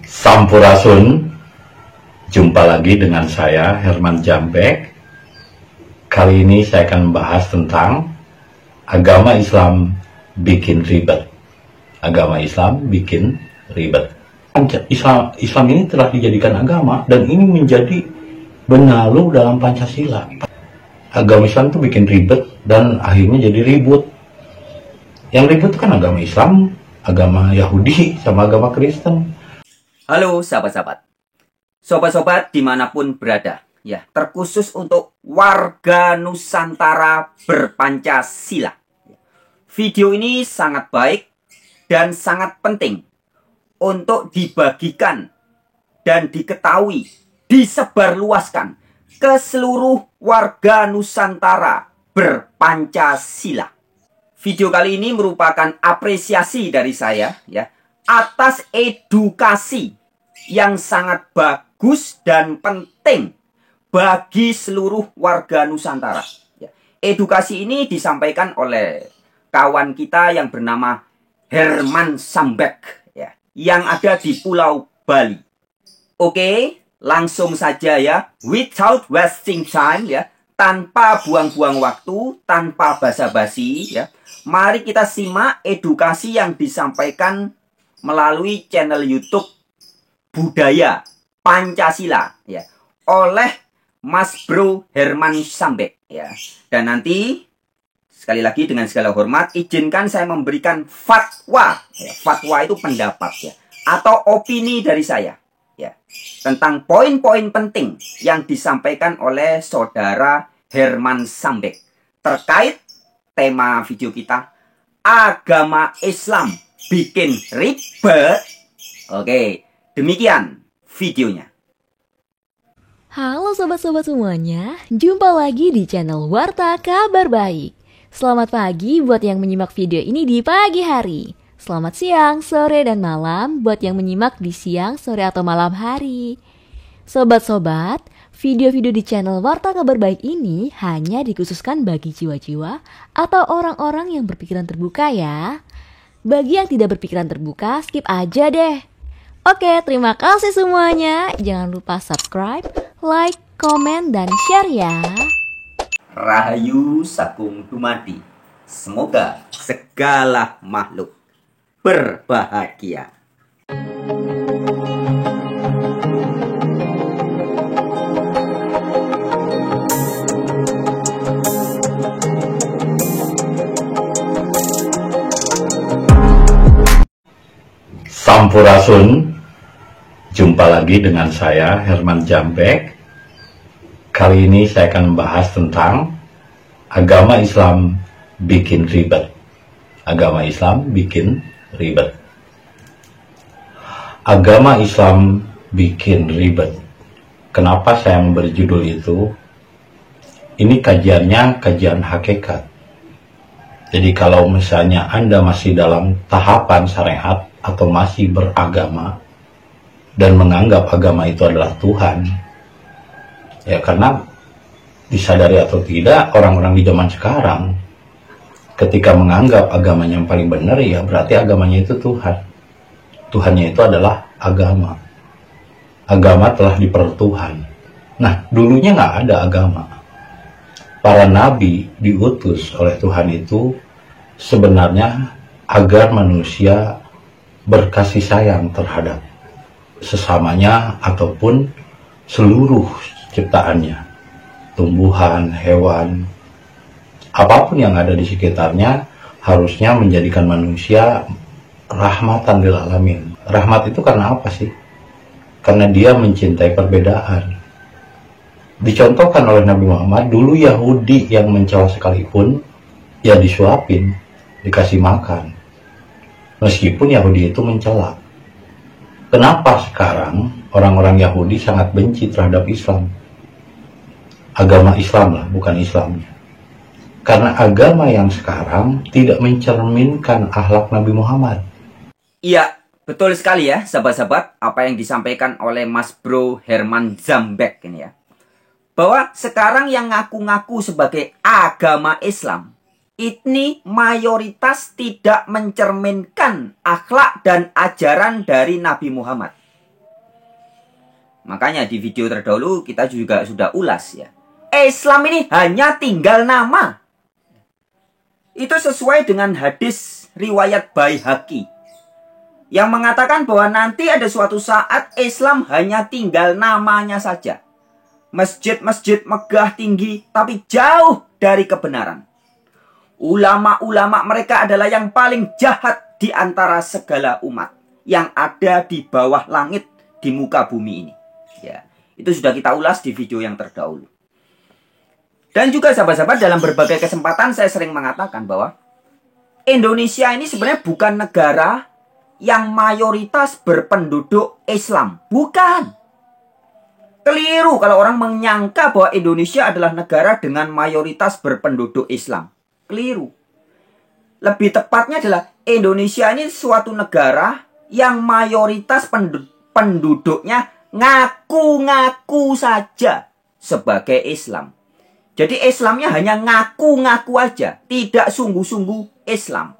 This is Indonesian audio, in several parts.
Sampurasun, jumpa lagi dengan saya Herman Jambek. Kali ini saya akan membahas tentang agama Islam bikin ribet. Agama Islam bikin ribet. Islam ini telah dijadikan agama dan ini menjadi benalu dalam Pancasila. Agama Islam itu bikin ribet dan akhirnya jadi ribut. Yang ribut kan agama Islam, agama Yahudi, sama agama Kristen. Halo sahabat-sahabat, sobat-sobat dimanapun berada, ya, terkhusus untuk warga Nusantara berpancasila. Video ini sangat baik dan sangat penting untuk dibagikan dan diketahui, disebarluaskan ke seluruh warga Nusantara berpancasila. Video kali ini merupakan apresiasi dari saya, ya, atas edukasi yang sangat bagus dan penting bagi seluruh warga Nusantara. Edukasi ini disampaikan oleh kawan kita yang bernama Herman Jambek, ya, yang ada di Pulau Bali. Oke, langsung saja ya, without wasting time, ya, tanpa buang-buang waktu, tanpa basa-basi, ya. Mari kita simak edukasi yang disampaikan melalui channel YouTube Budaya Pancasila, ya, oleh Mas Bro Herman Jambek, ya. Dan nanti sekali lagi dengan segala hormat izinkan saya memberikan fatwa, ya. Fatwa itu pendapat, ya, atau opini dari saya, ya, tentang poin-poin penting yang disampaikan oleh saudara Herman Jambek terkait tema video kita, agama Islam bikin ribet. Oke, demikian videonya. Halo sobat-sobat semuanya, jumpa lagi di channel Warta Kabar Baik. Selamat pagi buat yang menyimak video ini di pagi hari. Selamat siang, sore, dan malam buat yang menyimak di siang, sore, atau malam hari. Sobat-sobat, video-video di channel Warta Kabar Baik ini hanya dikhususkan bagi jiwa-jiwa atau orang-orang yang berpikiran terbuka ya. Bagi yang tidak berpikiran terbuka, skip aja deh. Oke, terima kasih semuanya. Jangan lupa subscribe, like, komen, dan share ya. Rahayu Sakung Dumadi. Semoga segala makhluk berbahagia. Sampurasun, jumpa lagi dengan saya Herman Jambek. Kali ini saya akan membahas tentang agama Islam bikin ribet. Agama Islam bikin ribet. Agama Islam bikin ribet. Kenapa saya memberi judul itu? Ini kajiannya kajian hakikat. Jadi kalau misalnya Anda masih dalam tahapan syariat atau masih beragama dan menganggap agama itu adalah Tuhan, ya, karena disadari atau tidak orang-orang di zaman sekarang ketika menganggap agamanya yang paling benar, ya berarti agamanya itu Tuhan. Tuhannya itu adalah agama. Agama telah dipertuhan. Nah, dulunya nggak ada agama. Para nabi diutus oleh Tuhan itu sebenarnya agar manusia berkasih sayang terhadap sesamanya ataupun seluruh ciptaannya, tumbuhan, hewan, apapun yang ada di sekitarnya harusnya menjadikan manusia rahmatan lil alamin. Rahmat itu karena apa sih? Karena dia mencintai perbedaan. Dicontohkan oleh Nabi Muhammad, dulu Yahudi yang mencela sekalipun ya disuapin, dikasih makan. Meskipun Yahudi itu mencela. Kenapa sekarang orang-orang Yahudi sangat benci terhadap Islam? Agama Islam lah, bukan Islamnya. Karena agama yang sekarang tidak mencerminkan akhlak Nabi Muhammad. Iya, betul sekali ya sahabat-sahabat apa yang disampaikan oleh Mas Bro Herman Jambek ini ya. Bahwa sekarang yang ngaku-ngaku sebagai agama Islam ini mayoritas tidak mencerminkan akhlak dan ajaran dari Nabi Muhammad. Makanya di video terdahulu kita juga sudah ulas ya. Islam ini hanya tinggal nama. Itu sesuai dengan hadis riwayat Baihaqi yang mengatakan bahwa nanti ada suatu saat Islam hanya tinggal namanya saja. Masjid-masjid megah tinggi tapi jauh dari kebenaran. Ulama-ulama mereka adalah yang paling jahat di antara segala umat yang ada di bawah langit di muka bumi ini. Ya, itu sudah kita ulas di video yang terdahulu. Dan juga sahabat-sahabat, dalam berbagai kesempatan saya sering mengatakan bahwa Indonesia ini sebenarnya bukan negara yang mayoritas berpenduduk Islam. Bukan. Keliru kalau orang menyangka bahwa Indonesia adalah negara dengan mayoritas berpenduduk Islam. Keliru. Lebih tepatnya adalah Indonesia ini suatu negara yang mayoritas penduduknya ngaku-ngaku saja sebagai Islam. Jadi Islamnya hanya ngaku-ngaku aja, tidak sungguh-sungguh Islam.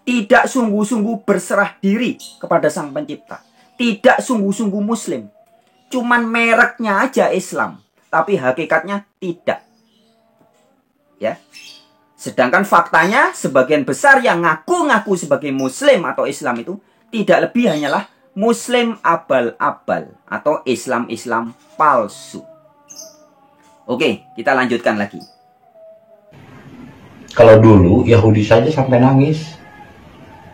Tidak sungguh-sungguh berserah diri kepada Sang Pencipta. Tidak sungguh-sungguh Muslim. Cuman mereknya aja Islam, tapi hakikatnya tidak. Ya. Sedangkan faktanya sebagian besar yang ngaku-ngaku sebagai Muslim atau Islam itu tidak lebih hanyalah Muslim abal-abal atau Islam-Islam palsu. Oke, kita lanjutkan lagi. Kalau dulu Yahudi saja sampai nangis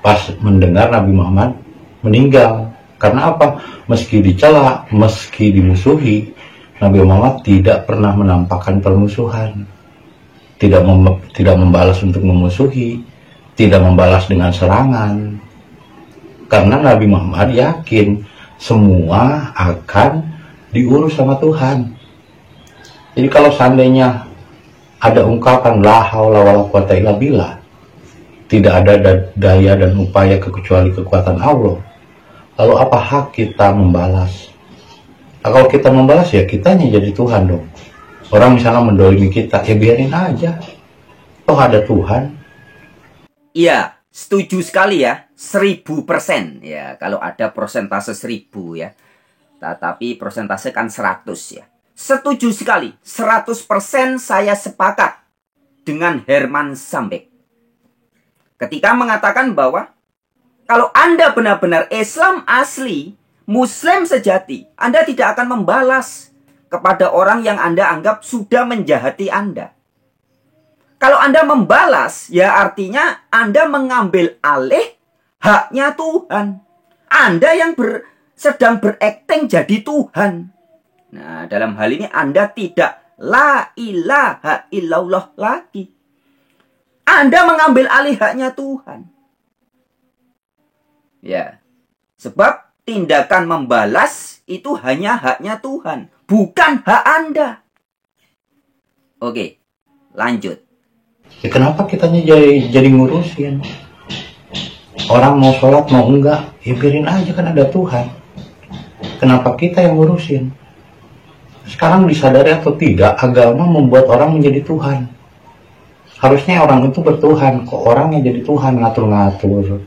pas mendengar Nabi Muhammad meninggal. Karena apa? Meski dicela, meski dimusuhi, Nabi Muhammad tidak pernah menampakkan permusuhan. Tidak membalas untuk memusuhi, tidak membalas dengan serangan. Karena Nabi Muhammad yakin semua akan diurus sama Tuhan. Jadi kalau seandainya ada ungkapan la haula wala quwata illa billah, tidak ada daya dan upaya kecuali kekuatan Allah, lalu apa hak kita membalas? Nah, kalau kita membalas ya kitanya jadi Tuhan dong. Orang misalnya mendolimi kita, ya biarin aja. Toh ada Tuhan. Iya, setuju sekali ya. 1000% ya. Kalau ada persentase 1000 ya. Tapi persentase kan 100 ya. Setuju sekali. 100% saya sepakat dengan Herman Zambek. Ketika mengatakan bahwa kalau Anda benar-benar Islam asli, Muslim sejati, Anda tidak akan membalas kepada orang yang Anda anggap sudah menjahati Anda. Kalau Anda membalas, ya artinya Anda mengambil alih haknya Tuhan. Anda yang sedang berakting jadi Tuhan. Nah, dalam hal ini Anda tidak la ilaha illallah lagi. Anda mengambil alih haknya Tuhan. Ya, sebab tindakan membalas itu hanya haknya Tuhan, bukan hak Anda. Oke, lanjut. Ya kenapa kitanya jadi ngurusin? Orang mau sholat mau enggak, ya biarin aja, kan ada Tuhan. Kenapa kita yang ngurusin? Sekarang disadari atau tidak, agama membuat orang menjadi Tuhan. Harusnya orang itu bertuhan, kok orang yang jadi Tuhan, ngatur-ngatur.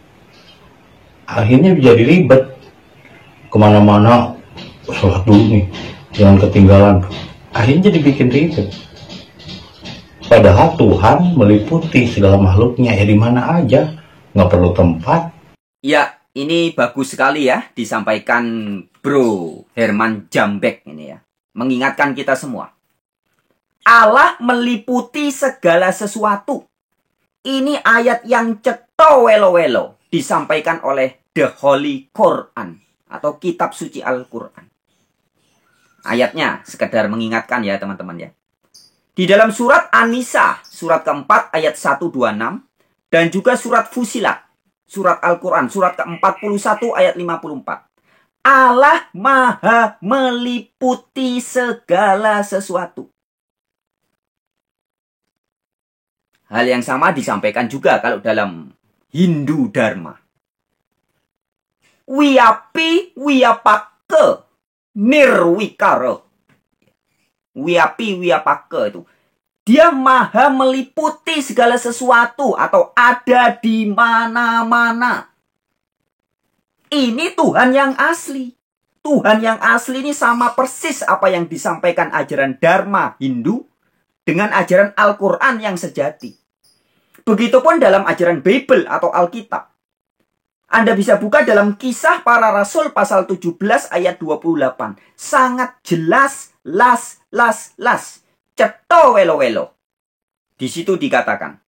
Akhirnya jadi ribet. Kemana-mana, sholat dulu nih, jangan ketinggalan. Akhirnya jadi bikin ribet. Padahal Tuhan meliputi segala makhluknya, ya di mana aja, nggak perlu tempat. Ya, ini bagus sekali ya, disampaikan Bro Herman Zambek ini ya. Mengingatkan kita semua. Allah meliputi segala sesuatu. Ini ayat yang ceto welo-welo disampaikan oleh The Holy Quran atau kitab suci Al-Quran. Ayatnya sekedar mengingatkan ya teman-teman ya. Di dalam surat An-Nisa, surat keempat ayat 126 dan juga surat Fusilat, surat Al-Quran, surat ke-41 ayat 54. Allah maha meliputi segala sesuatu. Hal yang sama disampaikan juga kalau dalam Hindu Dharma. Wiapi wiapake nirwikara. Wiapi wiapake itu. Dia maha meliputi segala sesuatu atau ada di mana-mana. Ini Tuhan yang asli. Tuhan yang asli ini sama persis apa yang disampaikan ajaran Dharma Hindu dengan ajaran Al-Quran yang sejati. Begitupun dalam ajaran Bible atau Alkitab. Anda bisa buka dalam Kisah Para Rasul pasal 17 ayat 28. Sangat jelas, las. Ceto welo-welo. Di situ dikatakan,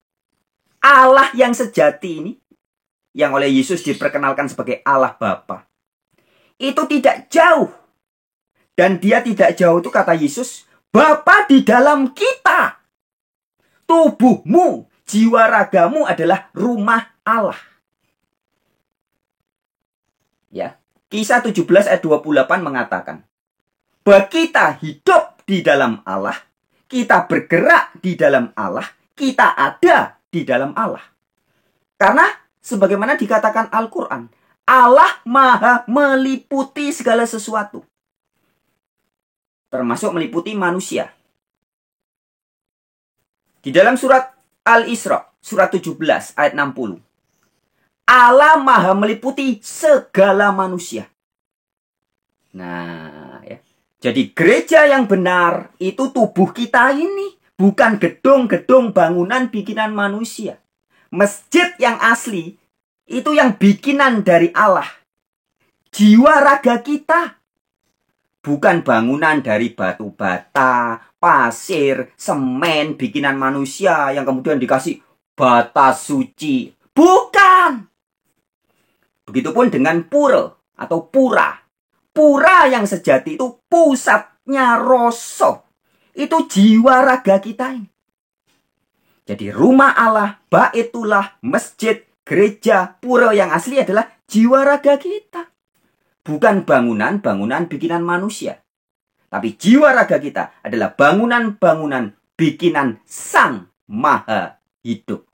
Allah yang sejati ini, yang oleh Yesus diperkenalkan sebagai Allah Bapa, itu tidak jauh. Dan dia tidak jauh itu kata Yesus, Bapa di dalam kita. Tubuhmu, jiwa ragamu adalah rumah Allah. Ya, Kisah 17 ayat 28 mengatakan, bahwa kita hidup di dalam Allah, kita bergerak di dalam Allah, kita ada di dalam Allah. Karena sebagaimana dikatakan Al-Quran, Allah maha meliputi segala sesuatu. Termasuk meliputi manusia. Di dalam surat Al-Isra, surat 17 ayat 60. Allah maha meliputi segala manusia. Nah, ya. Jadi gereja yang benar itu tubuh kita ini. Bukan gedung-gedung bangunan bikinan manusia. Masjid yang asli itu yang bikinan dari Allah. Jiwa raga kita. Bukan bangunan dari batu bata, pasir, semen, bikinan manusia yang kemudian dikasih bata suci. Bukan. Begitupun dengan pura atau pura. Pura yang sejati itu pusatnya rasa. Itu jiwa raga kita ini. Jadi rumah Allah, baitullah, masjid, gereja, pura yang asli adalah jiwa raga kita. Bukan bangunan-bangunan bikinan manusia. Tapi jiwa raga kita adalah bangunan-bangunan bikinan Sang Maha Hidup.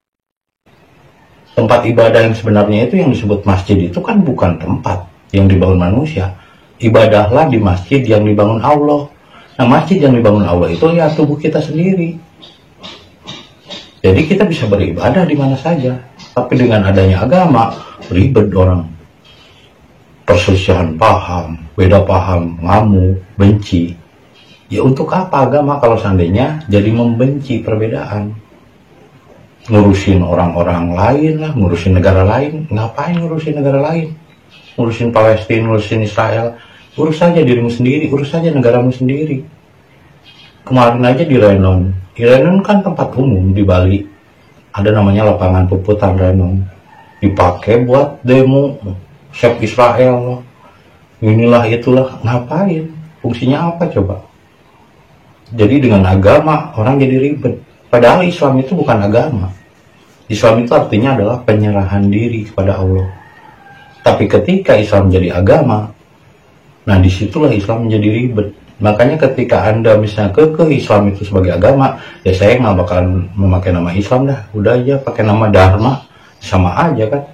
Tempat ibadah yang sebenarnya itu yang disebut masjid itu kan bukan tempat yang dibangun manusia. Ibadahlah di masjid yang dibangun Allah. Nah, masjid yang dibangun Allah itu ya tubuh kita sendiri. Jadi kita bisa beribadah di mana saja. Tapi dengan adanya agama, ribet orang. Perselisihan paham, beda paham, ngamuk, benci. Ya untuk apa agama kalau seandainya jadi membenci perbedaan? Ngurusin orang-orang lain lah, ngurusin negara lain. Ngapain ngurusin negara lain? Ngurusin Palestina, ngurusin Israel. Urus saja dirimu sendiri, urus saja negaramu sendiri. Kemarin aja di Renon. Di Renon kan tempat umum di Bali. Ada namanya lapangan puputan Renon. Dipakai buat demo. Save Israel. Inilah itulah. Ngapain? Fungsinya apa coba? Jadi dengan agama orang jadi ribet. Padahal Islam itu bukan agama. Islam itu artinya adalah penyerahan diri kepada Allah. Tapi ketika Islam jadi agama, nah disitulah Islam menjadi ribet. Makanya ketika Anda misalnya ke Islam itu sebagai agama, ya saya nggak bakalan memakai nama Islam dah. Udah aja pakai nama Dharma, sama aja kan.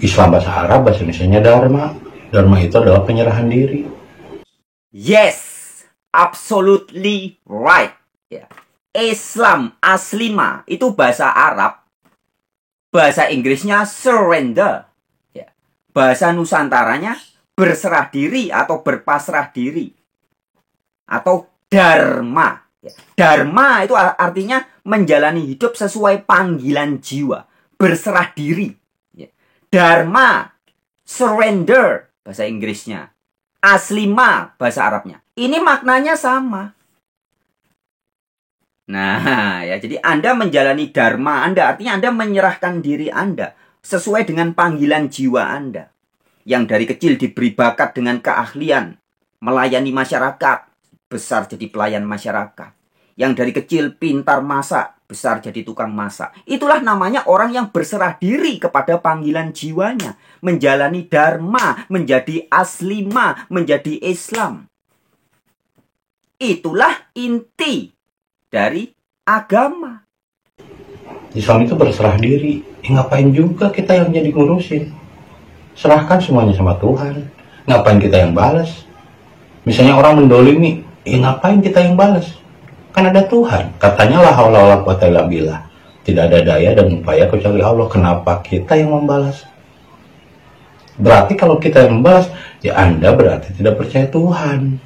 Islam bahasa Arab, bahasa Indonesianya Dharma. Dharma itu adalah penyerahan diri. Yes, absolutely right. Ya. Islam aslima itu bahasa Arab. Bahasa Inggrisnya surrender. Ya. Bahasa Nusantaranya berserah diri atau berpasrah diri. Atau dharma. Ya. Dharma itu artinya menjalani hidup sesuai panggilan jiwa. Berserah diri. Ya. Dharma, surrender bahasa Inggrisnya. Aslima bahasa Arabnya. Ini maknanya sama. Nah, ya jadi Anda menjalani dharma Anda, artinya Anda menyerahkan diri Anda sesuai dengan panggilan jiwa Anda. Yang dari kecil diberi bakat dengan keahlian melayani masyarakat, besar jadi pelayan masyarakat. Yang dari kecil pintar masak, besar jadi tukang masak. Itulah namanya orang yang berserah diri kepada panggilan jiwanya, menjalani dharma, menjadi aslima, menjadi Islam. Itulah inti dari agama. Islam itu berserah diri. Ngapain juga kita yang jadi ngurusin? Serahkan semuanya sama Tuhan. Ngapain kita yang balas? Misalnya orang mendolimi, ngapain kita yang balas? Kan ada Tuhan. Katanya la haula wala quwata illa billah. Tidak ada daya dan upaya kecuali Allah. Kenapa kita yang membalas? Berarti kalau kita yang membalas, ya Anda berarti tidak percaya Tuhan.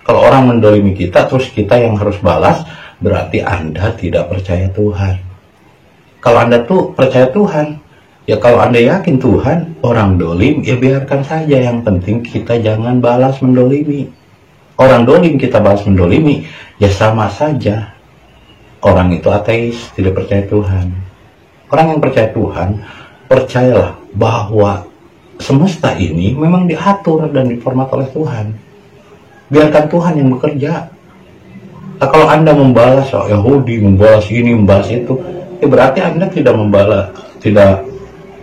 Kalau orang mendolimi kita, terus kita yang harus balas, berarti Anda tidak percaya Tuhan. Kalau Anda tuh percaya Tuhan, ya kalau Anda yakin Tuhan, orang dolim, ya biarkan saja. Yang penting kita jangan balas mendolimi. Orang dolim kita balas mendolimi, ya sama saja. Orang itu ateis, tidak percaya Tuhan. Orang yang percaya Tuhan, percayalah bahwa semesta ini memang diatur dan diformat oleh Tuhan. Biarkan Tuhan yang bekerja. Nah, kalau Anda membalas Yahudi, membalas ini, membalas itu, ya berarti Anda tidak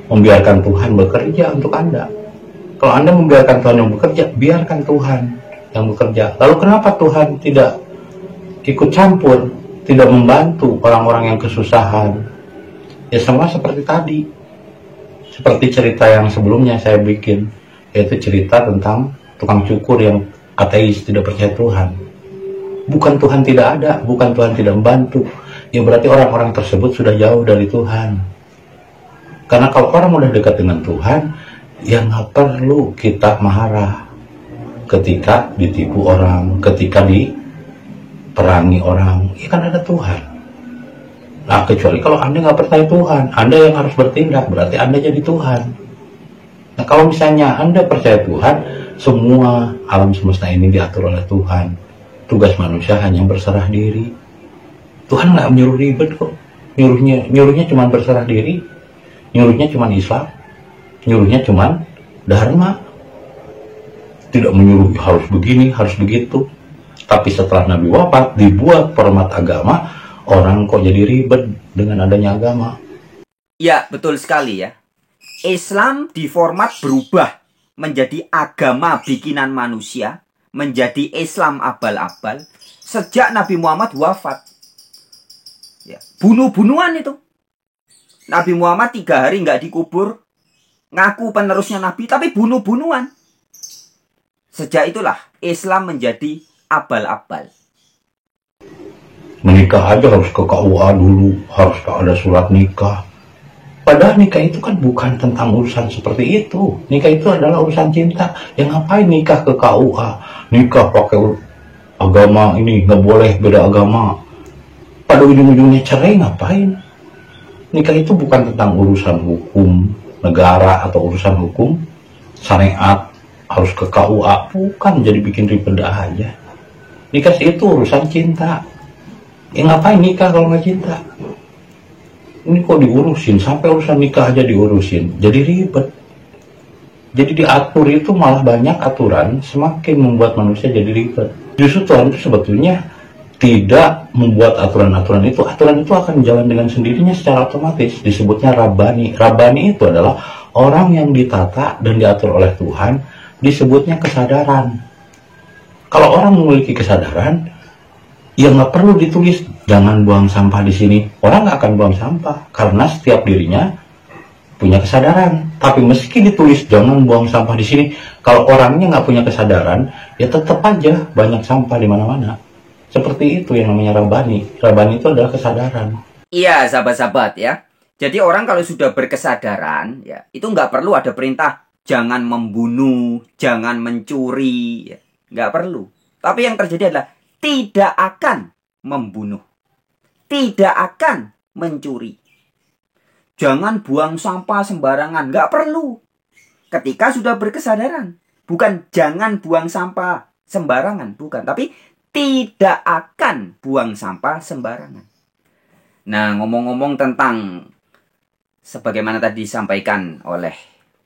membiarkan Tuhan bekerja untuk Anda. Kalau Anda membiarkan Tuhan yang bekerja, biarkan Tuhan yang bekerja. Lalu kenapa Tuhan tidak ikut campur, tidak membantu orang-orang yang kesusahan? Ya sama seperti tadi. Seperti cerita yang sebelumnya saya bikin, yaitu cerita tentang tukang cukur yang ateis, tidak percaya Tuhan. Bukan Tuhan tidak ada, bukan Tuhan tidak membantu. Ya berarti orang-orang tersebut sudah jauh dari Tuhan. Karena kalau orang udah dekat dengan Tuhan, ya nggak perlu kita marah ketika ditipu orang, ketika diperangi orang. Ya kan ada Tuhan. Nah kecuali kalau Anda nggak percaya Tuhan, Anda yang harus bertindak, berarti Anda jadi Tuhan. Nah kalau misalnya Anda percaya Tuhan, semua alam semesta ini diatur oleh Tuhan. Tugas manusia hanya berserah diri. Tuhan nggak menyuruh ribet kok. Nyuruhnya cuma berserah diri. Nyuruhnya cuma Islam. Nyuruhnya cuma Dharma. Tidak menyuruh harus begini, harus begitu. Tapi setelah Nabi wafat, dibuat format agama, orang kok jadi ribet dengan adanya agama. Ya, betul sekali ya. Islam di format berubah menjadi agama bikinan manusia, menjadi Islam abal-abal sejak Nabi Muhammad wafat. Ya, bunuh-bunuhan itu. Nabi Muhammad 3 hari nggak dikubur, ngaku penerusnya Nabi, tapi bunuh-bunuhan. Sejak itulah Islam menjadi abal-abal. Menikah aja harus ke KUA dulu, harus ada surat nikah. Padahal nikah itu kan bukan tentang urusan seperti itu. Nikah itu adalah urusan cinta. Yang ngapain nikah ke KUA? Nikah pakai agama ini, nggak boleh beda agama. Pada ujung-ujungnya cerai ngapain? Nikah itu bukan tentang urusan hukum negara atau urusan hukum syariat harus ke KUA. Bukan, jadi bikin ribet aja. Nikah itu urusan cinta. Ya ngapain nikah kalau nggak cinta? Ini kok diurusin, sampai urusan nikah aja diurusin, jadi ribet. Jadi diatur itu malah banyak aturan, semakin membuat manusia jadi ribet. Justru Tuhan itu sebetulnya tidak membuat aturan-aturan itu. Aturan itu akan jalan dengan sendirinya secara otomatis. Disebutnya Rabbani. Rabbani itu adalah orang yang ditata dan diatur oleh Tuhan, disebutnya kesadaran. Kalau orang memiliki kesadaran, ya nggak perlu ditulis jangan buang sampah di sini. Orang nggak akan buang sampah karena setiap dirinya punya kesadaran. Tapi meski ditulis jangan buang sampah di sini, kalau orangnya nggak punya kesadaran, ya tetap aja banyak sampah di mana-mana. Seperti itu yang namanya Rabbani. Rabbani itu adalah kesadaran. Iya, sahabat-sahabat ya. Jadi orang kalau sudah berkesadaran, ya itu nggak perlu ada perintah jangan membunuh, jangan mencuri, ya. Nggak perlu. Tapi yang terjadi adalah tidak akan membunuh, tidak akan mencuri. Jangan buang sampah sembarangan, nggak perlu. Ketika sudah berkesadaran, bukan jangan buang sampah sembarangan, bukan. Tapi tidak akan buang sampah sembarangan. Nah, ngomong-ngomong tentang sebagaimana tadi disampaikan oleh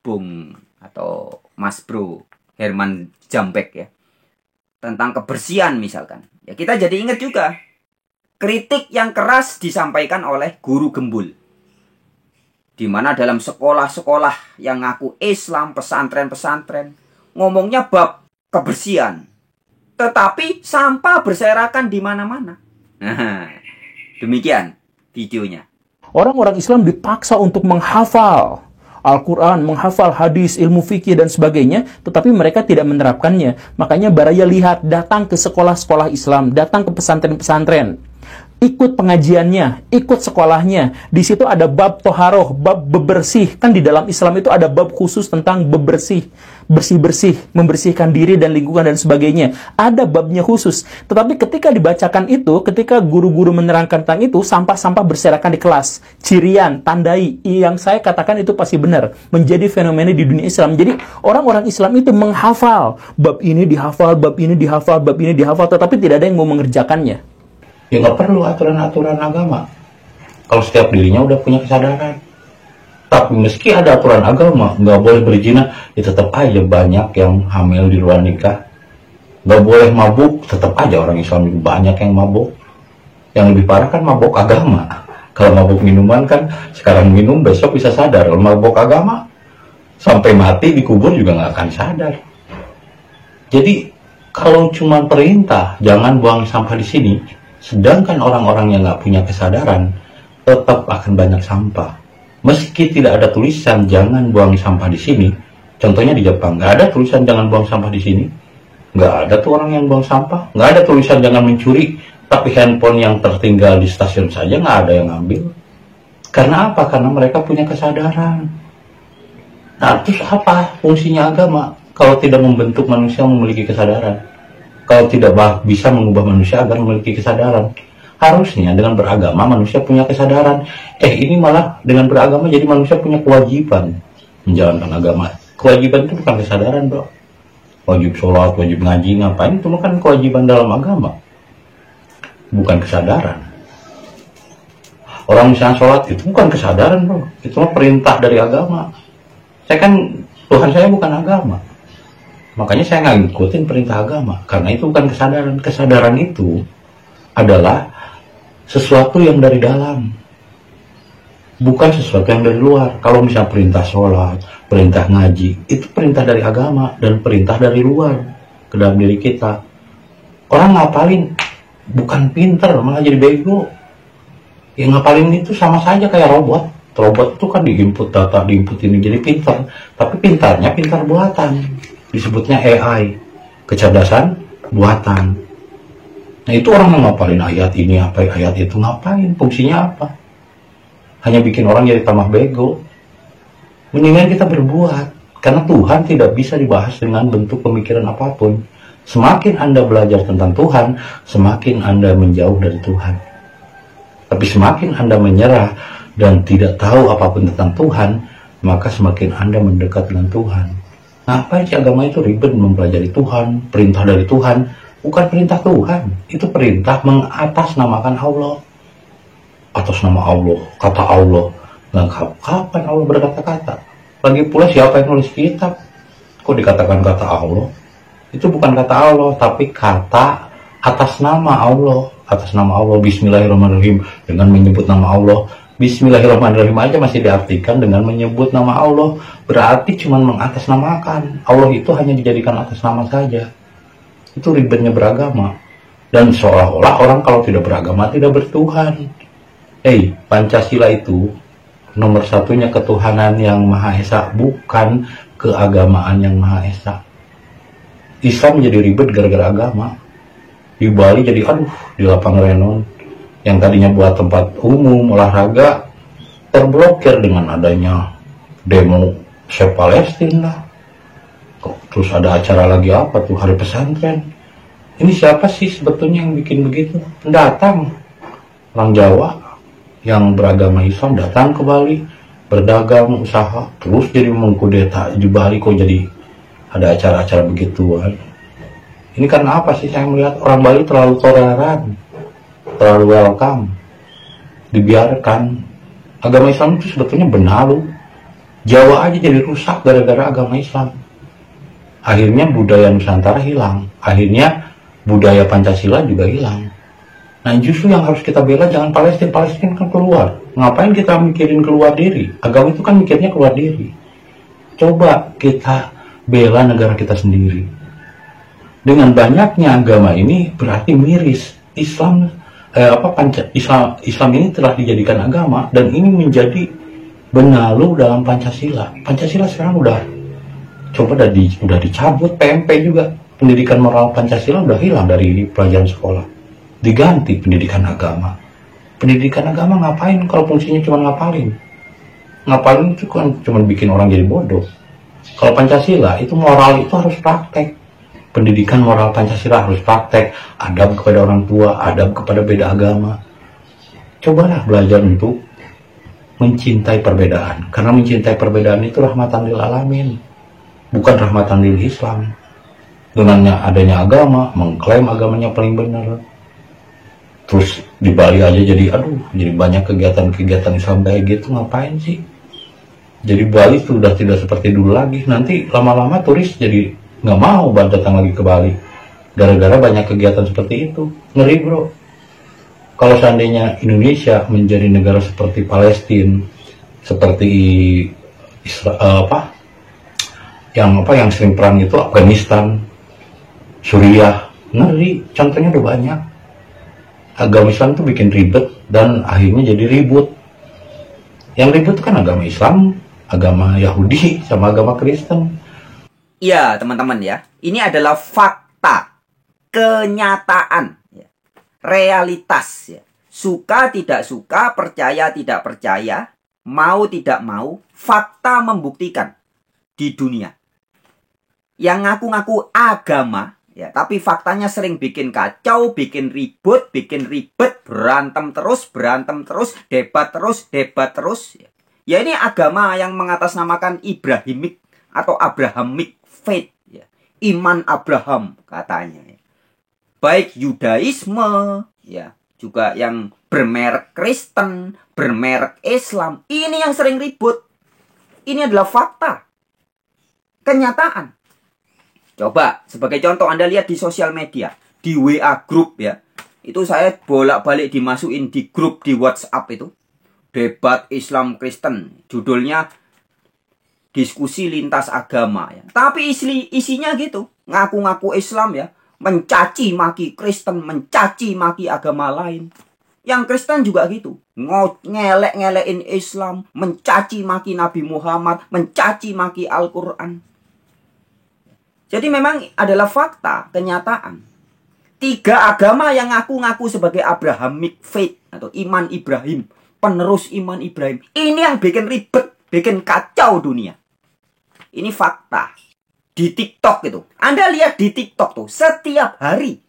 Bung atau Mas Bro Herman Jambek ya, tentang kebersihan misalkan. Ya kita jadi ingat juga kritik yang keras disampaikan oleh guru gembul. Di mana dalam sekolah-sekolah yang ngaku Islam, pesantren-pesantren, ngomongnya bab kebersihan. Tetapi sampah berserakan di mana-mana. Nah, demikian videonya. Orang-orang Islam dipaksa untuk menghafal Al-Quran, menghafal hadis, ilmu fikih, dan sebagainya, tetapi mereka tidak menerapkannya. Makanya Baraya lihat, datang ke sekolah-sekolah Islam, datang ke pesantren-pesantren. ikut pengajiannya, ikut sekolahnya. Di situ ada bab toharoh, bab bebersih. Kan di dalam Islam itu ada bab khusus tentang bebersih, bersih-bersih, membersihkan diri dan lingkungan dan sebagainya. Ada babnya khusus. Tetapi ketika dibacakan itu, ketika guru-guru menerangkan tentang itu, sampah-sampah berserakan di kelas. Cirian, tandai, yang saya katakan itu pasti benar. Menjadi fenomena di dunia Islam. Jadi orang-orang Islam itu menghafal. Bab ini dihafal, bab ini dihafal, bab ini dihafal, tetapi tidak ada yang mau mengerjakannya. Ya nggak perlu aturan-aturan agama. Kalau setiap dirinya udah punya kesadaran. Tapi meski ada aturan agama, nggak boleh berzina, ya tetap aja banyak yang hamil di luar nikah. Nggak boleh mabuk, tetap aja orang Islam itu banyak yang mabuk. Yang lebih parah kan mabuk agama. Kalau mabuk minuman kan, sekarang minum, besok bisa sadar. Kalau mabuk agama, sampai mati dikubur juga nggak akan sadar. Jadi, kalau cuma perintah, jangan buang sampah di sini. Sedangkan orang-orang yang nggak punya kesadaran tetap akan banyak sampah. Meski tidak ada tulisan jangan buang sampah di sini. Contohnya di Jepang nggak ada tulisan jangan buang sampah di sini. Nggak ada tuh orang yang buang sampah. Nggak ada tulisan jangan mencuri. Tapi handphone yang tertinggal di stasiun saja nggak ada yang ambil. Karena apa? Karena mereka punya kesadaran. Nah terus apa fungsinya agama kalau tidak membentuk manusia memiliki kesadaran? Kalau tidak bisa mengubah manusia agar memiliki kesadaran. Harusnya dengan beragama manusia punya kesadaran. Ini malah dengan beragama jadi manusia punya kewajiban menjalankan agama. Kewajiban itu bukan kesadaran, bro. Wajib sholat, wajib ngaji, ngapain itu bukan kewajiban dalam agama. Bukan kesadaran. Orang misalnya sholat itu bukan kesadaran, bro. Itu mah perintah dari agama. Tuhan saya bukan agama. Makanya saya nggak ngikutin perintah agama. Karena itu bukan kesadaran. Kesadaran itu adalah sesuatu yang dari dalam. Bukan sesuatu yang dari luar. Kalau misalnya perintah sholat, perintah ngaji, itu perintah dari agama dan perintah dari luar ke dalam diri kita. Orang ngapalin bukan pinter, malah jadi bego. Yang ngapalin itu sama saja kayak robot. Robot itu kan diinput data, diinput ini jadi pinter. Tapi pintarnya pintar buatan. Disebutnya AI, kecerdasan buatan. Nah itu orang yang ngapalin ayat ini, ayat itu, ngapain? Fungsinya apa? Hanya bikin orang jadi tambah bego. Mendingan kita berbuat. Karena Tuhan tidak bisa dibahas dengan bentuk pemikiran apapun. Semakin Anda belajar tentang Tuhan, semakin Anda menjauh dari Tuhan. Tapi semakin Anda menyerah dan tidak tahu apapun tentang Tuhan, maka semakin Anda mendekat dengan Tuhan. Ngapain sih agama itu ribet mempelajari Tuhan, perintah dari Tuhan? Bukan perintah Tuhan, itu perintah mengatasnamakan Allah. Atas nama Allah, kata Allah. Lengkap, kapan Allah berkata-kata? Lagi pula siapa yang nulis kitab? Kok dikatakan kata Allah? Itu bukan kata Allah, tapi kata atas nama Allah. Atas nama Allah, Bismillahirrahmanirrahim. Dengan menyebut nama Allah. Bismillahirrahmanirrahim aja masih diartikan dengan menyebut nama Allah. Berarti cuma mengatasnamakan. Allah itu hanya dijadikan atas nama saja. Itu ribetnya beragama. Dan seolah-olah orang kalau tidak beragama tidak bertuhan. Pancasila itu nomor satunya ketuhanan yang Maha Esa, bukan keagamaan yang Maha Esa. Islam menjadi ribet gara-gara agama. Di Bali jadi di lapang renon yang tadinya buat tempat umum olahraga terblokir dengan adanya demo Save Palestina lah. Terus ada acara lagi apa tuh, hari pesantren. Ini siapa sih sebetulnya yang bikin begitu? Pendatang orang Jawa yang beragama Islam datang ke Bali, berdagang, usaha, terus jadi mengkudeta di Bali. Kok jadi ada acara-acara begituan? Ini karena apa sih? Saya melihat orang Bali terlalu toleran, terlalu welcome, dibiarkan. Agama Islam itu sebetulnya benalu. Jawa aja jadi rusak gara-gara agama Islam. Akhirnya budaya Nusantara hilang. Akhirnya budaya Pancasila juga hilang. Nah justru yang harus kita bela jangan Palestina. Palestina kan keluar. Ngapain kita mikirin keluar diri? Agama itu kan mikirnya keluar diri. Coba kita bela negara kita sendiri. Dengan banyaknya agama ini berarti miris. Islam ini telah dijadikan agama dan ini menjadi benalu dalam Pancasila. Pancasila sekarang udah dicabut. PMP juga, pendidikan moral Pancasila udah hilang dari pelajaran sekolah. Diganti pendidikan agama. Pendidikan agama ngapain kalau fungsinya cuma ngapalin? Ngapalin itu kan cuma bikin orang jadi bodoh. Kalau Pancasila itu moral itu harus praktek. Pendidikan moral Pancasila harus praktek. Adab kepada orang tua, adab kepada beda agama. Cobalah belajar untuk mencintai perbedaan. Karena mencintai perbedaan itu rahmatan lil alamin, bukan rahmatan lil Islam. Dengan adanya agama, mengklaim agamanya paling benar. Terus di Bali aja jadi banyak kegiatan-kegiatan Islam kayak gitu, ngapain sih? Jadi Bali sudah tidak seperti dulu lagi. Nanti lama-lama turis jadi nggak mau datang lagi ke Bali gara-gara banyak kegiatan seperti itu. Ngeri bro. Kalau seandainya Indonesia menjadi negara seperti Palestina, seperti yang sering perang itu Afghanistan, Suriah, ngeri. Contohnya udah banyak. Agama Islam tuh bikin ribet dan akhirnya jadi ribut. Yang ribut kan agama Islam, agama Yahudi, sama agama Kristen. Iya teman-teman ya, ini adalah fakta, kenyataan, ya. Realitas. Ya. Suka tidak suka, percaya tidak percaya, mau tidak mau, fakta membuktikan di dunia. Yang ngaku-ngaku agama, ya, tapi faktanya sering bikin kacau, bikin ribut, bikin ribet, berantem terus, debat terus. Ya ini agama yang mengatasnamakan Ibrahimik atau Abrahamic faith, ya. Iman Abraham katanya. Ya. Baik Yudaisme, ya, juga yang bermerek Kristen, bermerek Islam. Ini yang sering ribut. Ini adalah fakta, kenyataan. Coba sebagai contoh Anda lihat di sosial media, di WA group ya. Itu saya bolak-balik dimasukin di grup di WhatsApp itu. Debat Islam Kristen. Judulnya diskusi lintas agama ya. Tapi isinya gitu. Ngaku-ngaku Islam ya. Mencaci maki Kristen, mencaci maki agama lain. Yang Kristen juga gitu. Ngelek-ngelekin Islam, mencaci maki Nabi Muhammad, mencaci maki Al-Quran. Jadi memang adalah fakta, kenyataan. 3 agama yang ngaku-ngaku sebagai Abrahamic faith atau iman Ibrahim, penerus iman Ibrahim. Ini yang bikin ribet, bikin kacau dunia. Ini fakta. Di TikTok itu. Anda lihat di TikTok tuh, setiap hari.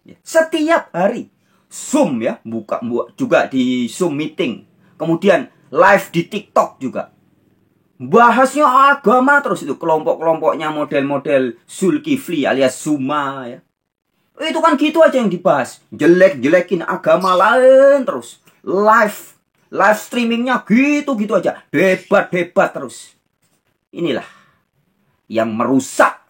Zoom ya, buka juga di Zoom meeting. Kemudian live di TikTok juga. Bahasnya agama terus itu, kelompok-kelompoknya model-model Zulkifli alias Zuma ya. Itu kan gitu aja yang dibahas. Jelek-jelekin agama lain terus. Live streamingnya gitu-gitu aja. Debat-debat terus. Inilah yang merusak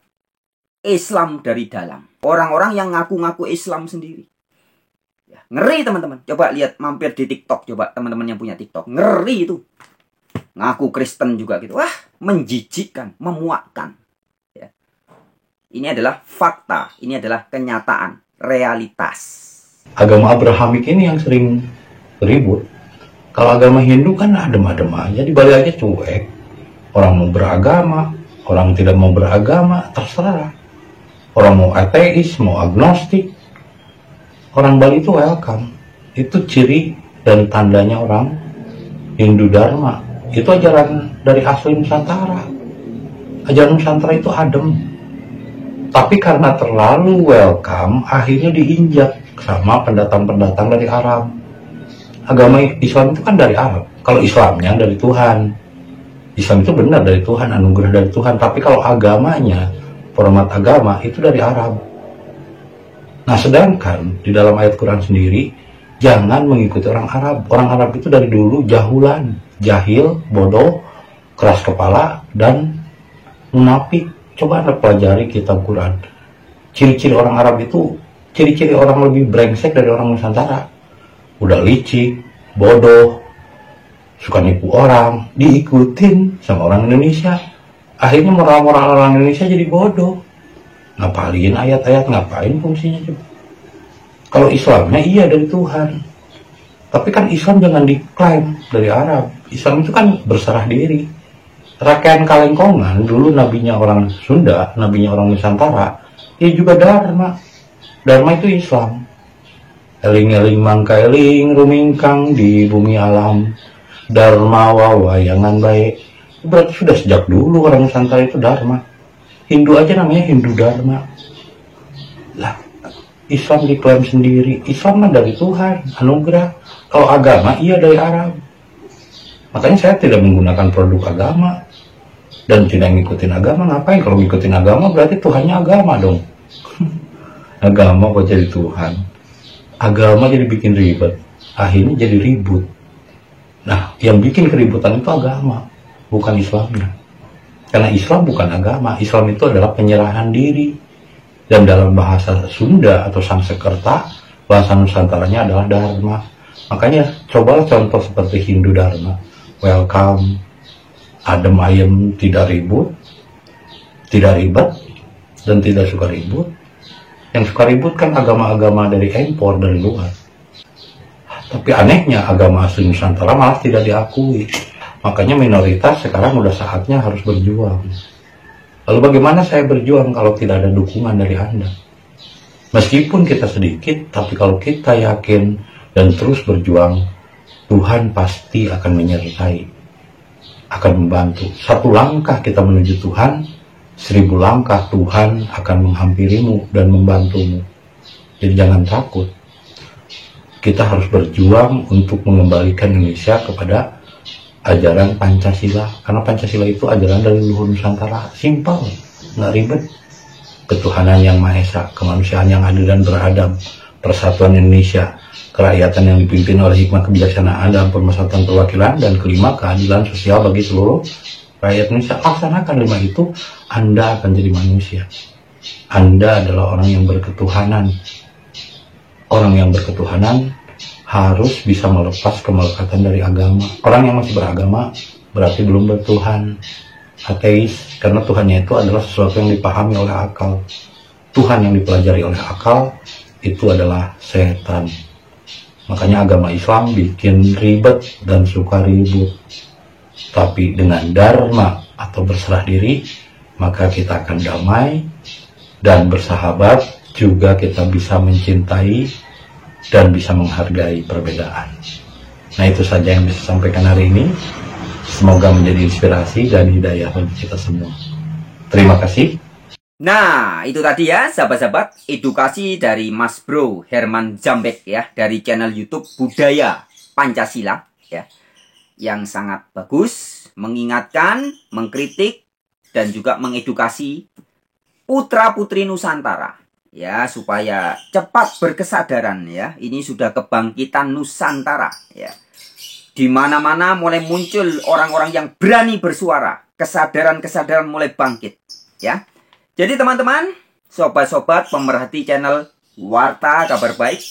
Islam dari dalam. Orang-orang yang ngaku-ngaku Islam sendiri. Ya, ngeri teman-teman. Coba lihat mampir di TikTok. Coba teman-teman yang punya TikTok. Ngeri itu. Ngaku Kristen juga gitu. Wah, menjijikkan, memuakkan. Ya. Ini adalah fakta. Ini adalah kenyataan, realitas. Agama Abrahamik ini yang sering ribut. Kalau agama Hindu kan adem-adem aja, di Bali aja cuek. Orang mau beragama, orang tidak mau beragama, terserah. Orang mau ateis, mau agnostik. Orang Bali itu welcome. Itu ciri dan tandanya orang Hindu Dharma. Itu ajaran dari asli Nusantara. Ajaran Nusantara itu adem. Tapi karena terlalu welcome, akhirnya diinjak sama pendatang-pendatang dari Arab. Agama Islam itu kan dari Arab. Kalau Islamnya dari Tuhan. Islam itu benar dari Tuhan, anugerah dari Tuhan. Tapi kalau agamanya, format agama, itu dari Arab. Nah sedangkan di dalam ayat Quran sendiri, jangan mengikuti orang Arab. Orang Arab itu dari dulu jahulan, jahil, bodoh, keras kepala, dan munafik. Coba Anda pelajari kitab Quran. Ciri-ciri orang Arab itu, ciri-ciri orang lebih brengsek dari orang Nusantara. Udah licik, bodoh, suka nipu orang, diikutin sama orang Indonesia. Akhirnya moral-moral orang Indonesia jadi bodoh. Ngapalin ayat-ayat, ngapain fungsinya coba? Kalau Islamnya iya dari Tuhan. Tapi kan Islam jangan diklaim dari Arab. Islam itu kan berserah diri. Rakyat Kalengkongan dulu nabinya orang Sunda, nabinya orang Nusantara, dia juga Dharma. Dharma itu Islam. Eling-eling mangka eling rumingkang di bumi alam, Dharma wawayangan baik. Berarti sudah sejak dulu orang Nusantara itu Dharma. Hindu aja namanya Hindu Dharma. Lah, Islam diklaim sendiri. Islam mah dari Tuhan, anugerah. Kalau agama, iya dari Arab. Makanya saya tidak menggunakan produk agama. Dan tidak ngikutin agama. Ngapain kalau ngikutin agama berarti Tuhannya agama dong. Agama kok jadi Tuhan. Agama jadi bikin ribet. Akhirnya jadi ribut. Nah, yang bikin keributan itu agama, bukan Islamnya. Karena Islam bukan agama. Islam itu adalah penyerahan diri. Dan dalam bahasa Sunda atau Sanskerta, bahasa Nusantaranya adalah Dharma. Makanya cobalah contoh seperti Hindu Dharma. Welcome, adem ayem, tidak ribut, tidak ribet, dan tidak suka ribut. Yang suka ribut kan agama-agama dari impor dari luar. Tapi anehnya agama asli Nusantara malah tidak diakui. Makanya minoritas sekarang udah saatnya harus berjuang. Lalu bagaimana saya berjuang kalau tidak ada dukungan dari Anda? Meskipun kita sedikit, tapi kalau kita yakin dan terus berjuang, Tuhan pasti akan menyertai, akan membantu. Satu langkah kita menuju Tuhan, 1000 langkah Tuhan akan menghampirimu dan membantumu. Jadi jangan takut. Kita harus berjuang untuk mengembalikan Indonesia kepada ajaran Pancasila. Karena Pancasila itu ajaran dari luhur Nusantara. Simpel, nggak ribet. Ketuhanan yang Maha Esa, kemanusiaan yang adil dan beradab, persatuan Indonesia, kerakyatan yang dipimpin oleh hikmah kebijaksanaan dalam permusyawaratan perwakilan, dan kelima, keadilan sosial bagi seluruh rakyat Indonesia. Laksanakan 5 itu, Anda akan jadi manusia. Anda adalah orang yang berketuhanan. Orang yang berketuhanan harus bisa melepas kemelekatan dari agama. Orang yang masih beragama berarti belum bertuhan. Ateis, karena Tuhannya itu adalah sesuatu yang dipahami oleh akal. Tuhan yang dipelajari oleh akal itu adalah setan. Makanya agama Islam bikin ribet dan suka ribut. Tapi dengan dharma atau berserah diri, maka kita akan damai dan bersahabat. Juga kita bisa mencintai dan bisa menghargai perbedaan. Nah, itu saja yang bisa sampaikan hari ini. Semoga menjadi inspirasi dan hidayah bagi kita semua. Terima kasih. Nah, itu tadi ya sahabat-sahabat, edukasi dari Mas Bro Herman Zambek ya, dari channel YouTube Budaya Pancasila ya, yang sangat bagus, mengingatkan, mengkritik, dan juga mengedukasi putra-putri Nusantara ya, supaya cepat berkesadaran ya. Ini sudah kebangkitan Nusantara ya. Di mana-mana mulai muncul orang-orang yang berani bersuara, kesadaran-kesadaran mulai bangkit ya. Jadi teman-teman, sobat-sobat pemerhati channel Warta Kabar Baik,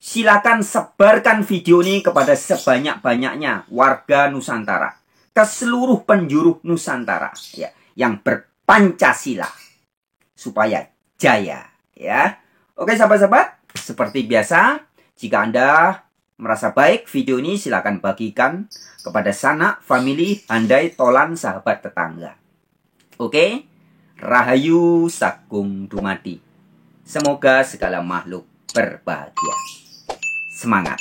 silakan sebarkan video ini kepada sebanyak-banyaknya warga Nusantara, ke seluruh penjuru Nusantara ya, yang berpancasila, supaya jaya ya. Oke sahabat-sahabat, seperti biasa, jika Anda merasa baik video ini, silakan bagikan kepada sanak, family, handai, tolan, sahabat, tetangga. Oke, Rahayu Sakung Dumadi. Semoga segala makhluk berbahagia. Semangat.